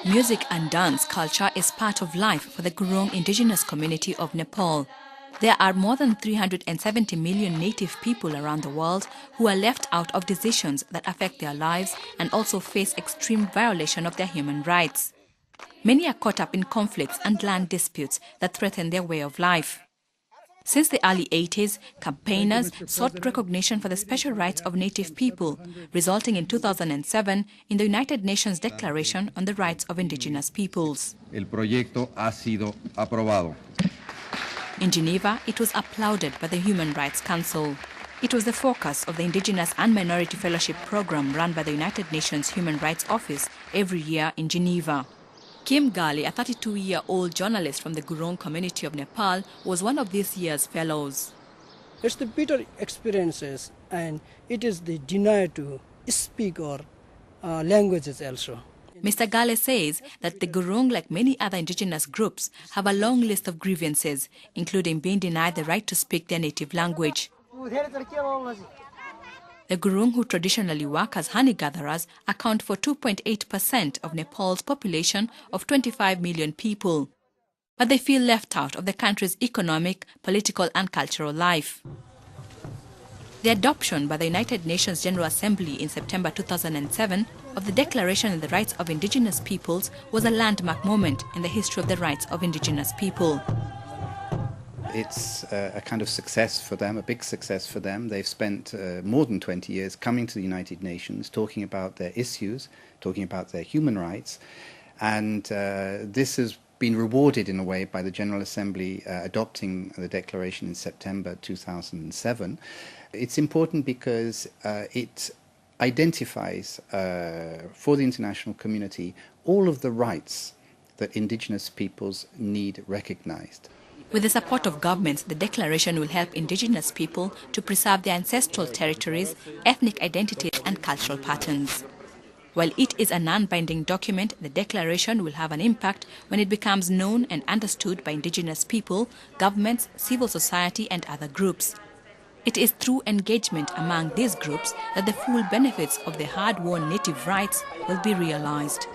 Music and dance culture is part of life for the Gurung indigenous community of Nepal. There are more than 370 million native people around the world who are left out of decisions that affect their lives and also face extreme violation of their human rights. Many are caught up in conflicts and land disputes that threaten their way of life. Since the early 80s, campaigners sought recognition for the special rights of native people, resulting in 2007 in the United Nations Declaration on the Rights of Indigenous Peoples. El proyecto ha sido aprobado. In Geneva, it was applauded by the Human Rights Council. It was the focus of the Indigenous and Minority Fellowship Program run by the United Nations Human Rights Office every year in Geneva. Kim Gali, a 32-year-old journalist from the Gurung community of Nepal, was one of this year's fellows. It's the bitter experiences, and it is the denial to speak our languages also. Mr. Gale says that the Gurung, like many other indigenous groups, have a long list of grievances, including being denied the right to speak their native language. The Gurung, who traditionally work as honey gatherers, account for 2.8% of Nepal's population of 25 million people. But they feel left out of the country's economic, political and cultural life. The adoption by the United Nations General Assembly in September 2007 of the Declaration on the Rights of Indigenous Peoples was a landmark moment in the history of the rights of indigenous people. It's a kind of success for them, a big success for them. They've spent more than 20 years coming to the United Nations, talking about their issues, talking about their human rights, and this has been rewarded in a way by the General Assembly adopting the declaration in September 2007. It's important because it identifies for the international community all of the rights that indigenous peoples need recognized. With the support of governments, the declaration will help indigenous people to preserve their ancestral territories, ethnic identities and cultural patterns. While it is a non-binding document, the declaration will have an impact when it becomes known and understood by indigenous people, governments, civil society and other groups. It is through engagement among these groups that the full benefits of the hard-won native rights will be realized.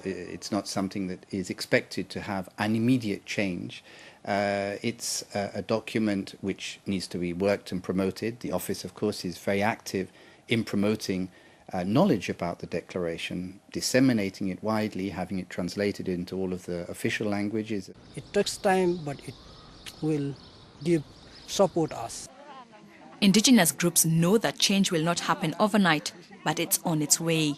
It's not something that is expected to have an immediate change. It's a document which needs to be worked and promoted. The office, of course, is very active in promoting knowledge about the declaration, disseminating it widely, having it translated into all of the official languages. It takes time, but it will support us. Indigenous groups know that change will not happen overnight, but it's on its way.